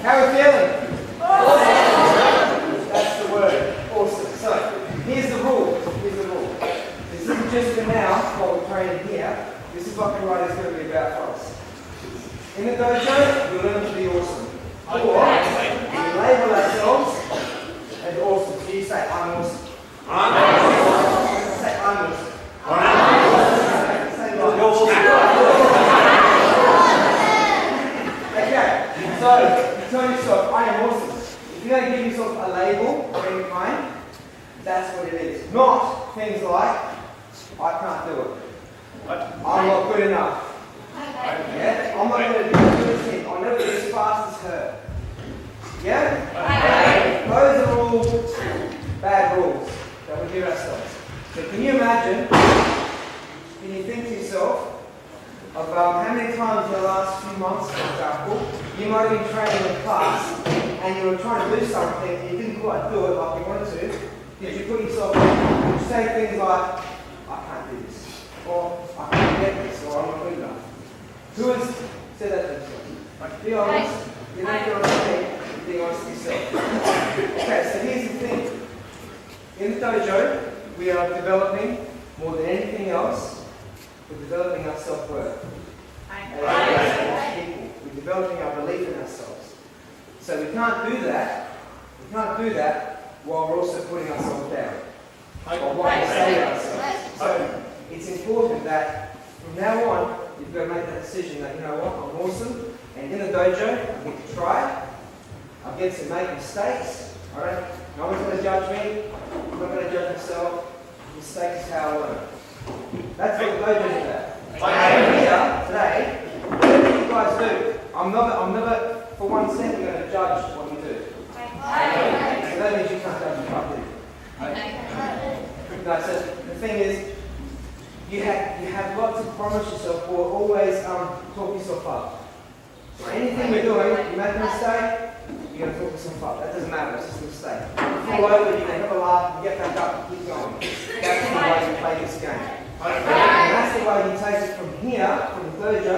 How are we feeling? Awesome. That's the word. Awesome. So, here's the rule. This isn't just for now, what we're training here. This is what karate is going to be about for us. In the dojo, we learn to be awesome. Or, we label ourselves as awesome. So you say, I'm awesome. I'm awesome. Say, I'm awesome. I'm awesome. Say, you're awesome. Okay, so you tell yourself, I am awesome. If you're going to give yourself a label of any kind, that's what it is. Not things like, I can't do it. I'm not good enough. Yeah? I'm not going to do this thing. I'll never be as fast as her. Yeah? Those are all bad rules that we give ourselves. So can you imagine, can you think to yourself about how many times in the last few months, for example, you might have been training in class and you were trying to do something and you didn't quite do it like you wanted to. Did you put yourself, did you say things like, I can't do this, or I can't get this, or I'm not good enough? Who has said that to themselves? Be honest. You don't feel honest, be honest with yourself. Okay, so here's the thing. In the dojo, we are developing, more than anything else, we're developing our self-worth. As people, we're developing our belief in ourselves. So we can't do that while we're also putting ourselves down. Or what we say to ourselves. So it's important that from now on, you've got to make that decision that, you know what, I'm awesome, and in the dojo, I get to try, I get to make mistakes, alright? No one's going to judge me, I'm not going to judge myself, mistakes is how I learn. That's what the dojo is about. I'm here today, whatever you guys do, I'm never for 1 second going to judge what you do. So that means you can't judge me properly. No, so the thing is, you have lots to promise yourself or always talk yourself up. So anything you're doing, you make a mistake, you're going to talk yourself up. That doesn't matter, it's just a mistake. You fall over, you can have a laugh, you get back up, and keep going. That's the way you play this game. And that's the way you take it from here, from the dojo,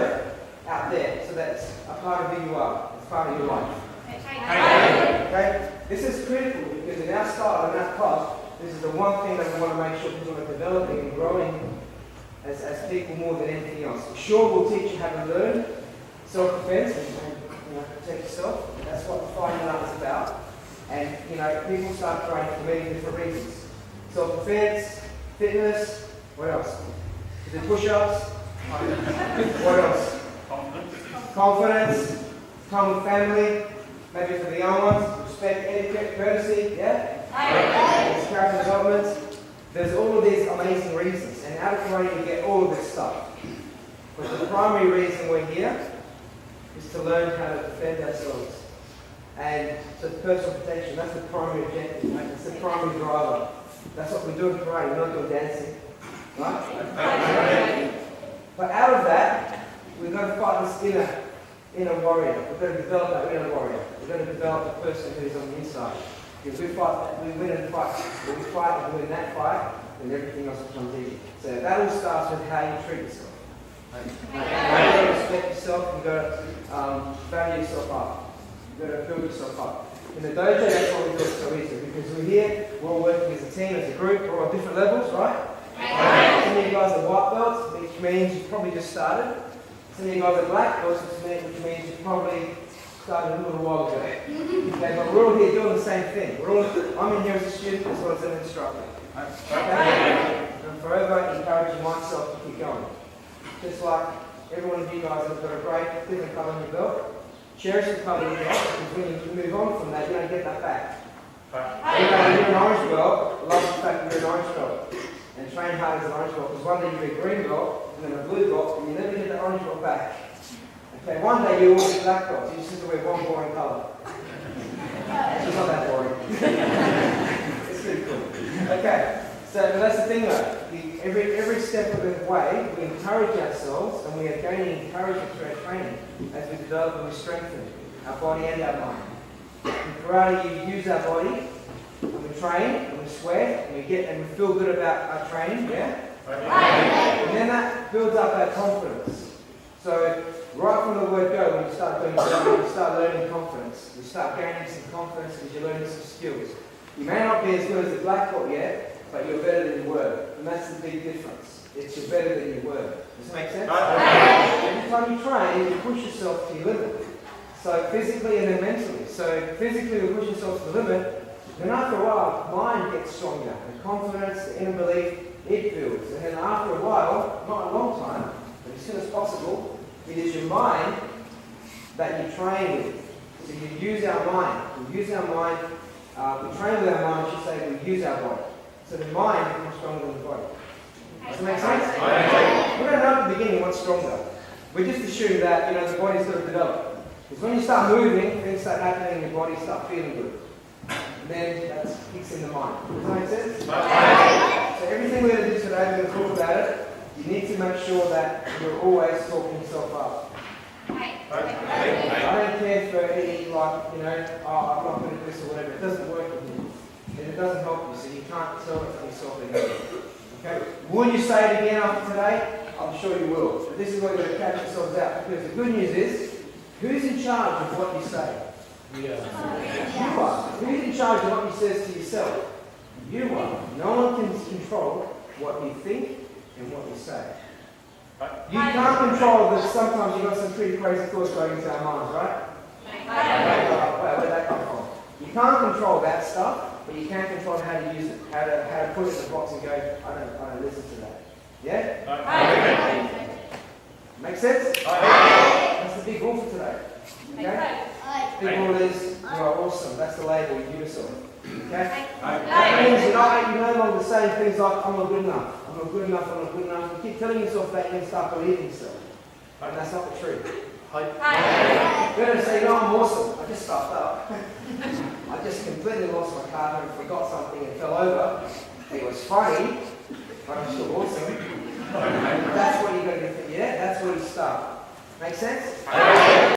out there. So that's a part of who you are. It's part of your life. Okay? This is critical because in our style, in our class, this is the one thing that we want to make sure people are developing and growing as people more than anything else. Sure, we'll teach you how to learn self-defense and protect yourself. That's what the fighting art is about. And people start training for many different reasons. Self-defense, fitness, what else? The push-ups. What else? Confidence. Time with family. Maybe for the young ones, respect, etiquette, courtesy, yeah? It's character development. There's all of these amazing reasons, and out of karate you get all of this stuff. But the primary reason we're here is to learn how to defend ourselves. And so personal protection, that's the primary objective, right? It's the primary driver. That's what we do in karate, we're not doing dancing. Right? But out of that, we're going to fight this inner warrior. We're going to develop that inner warrior. We're going to develop the person who's on the inside. Because we win and fight. When we fight and win that fight, then everything else becomes easy. So that all starts with how you treat yourself. You've got to respect yourself, you've got to value yourself up. You've got to build yourself up. In the dojo, that's what we do it so easy. Because we're here, we're all working as a team, as a group, we're on different levels, right? Some of you guys are white belts, which means you've probably just started. Some of you guys are black belts, which means you probably started a little while ago. Okay, but we're all here doing the same thing. I'm in here as a student as well as an instructor. Okay? I'm forever encouraging myself to keep going. Just like every one of you guys has got a great different colour in your belt. Cherish the colour in your belt, because when you move on from that, you don't get that back. If you're an orange belt, love the fact that you're an orange belt. And train hard as an orange belt, because one day you'll be a green belt, and then a blue belt, and you never get the orange belt back. Okay, one day you'll all be black belts, you just have to wear one boring colour. It's not that boring. It's pretty cool. Okay, so that's the thing though. Every step of the way, we encourage ourselves, and we are gaining encouragement through our training as we develop and we strengthen our body and our mind. In karate, you use our body, and we train, and we sweat, and we feel good about our training, yeah? And then that builds up our confidence. So right from the word go, when you start doing karate, you start learning confidence. confidence. You start gaining some confidence because you're learning some skills. You may not be as good as a black belt yet, but you're better than you were. And that's the big difference. It's you're better than you were. Does that make sense? Every time you train, you push yourself to your limit. So physically and then mentally. So physically we push yourself to the limit, then after a while, mind gets stronger. The confidence, the inner belief, it builds. And then after a while, not a long time, but as soon as possible, it is your mind that you train with. So you use our mind. We use our mind. We train with our mind, I should say, we use our body. So the mind becomes stronger than the body. Does that make sense? We don't know at the beginning what's stronger. We just assume that, the body's got to develop. Because when you start moving, things start happening in your body, start feeling good. And then that kicks in the mind. Does that make sense? So everything we're going to do today, we're going to talk about it. You need to make sure that you're always talking yourself up. I don't care for any, I'm not good at this or whatever. It doesn't work with you. And it doesn't help you, so you can't tell it to yourself anymore. Okay? Will you say it again after today? I'm sure you will. But this is where you're going to catch yourselves out. Because the good news is, who's in charge of what you say? You are. Who's in charge of what you say to yourself? You are. No one can control what you think and what you say. You can't control that sometimes you've got some pretty crazy thoughts going into our minds, right? Where'd that come from? You can't control that stuff, but you can control how to use it, how to put it in the box and go, I don't listen to that. Yeah? Make sense? That's the big rule for today. Okay? Big rule is, you are awesome. That's the label you give yourself. Okay? That means you no longer say things like, I'm not good enough. I'm not good enough, I'm not good enough. You keep telling yourself that, you're going to start believing yourself. And that's not the truth. You're going to say, I'm awesome. I just stuffed up. I just completely lost my card and forgot something and fell over. It was funny, but I'm still awesome. And that's what you're going to think. Yeah, that's where you start. Make sense?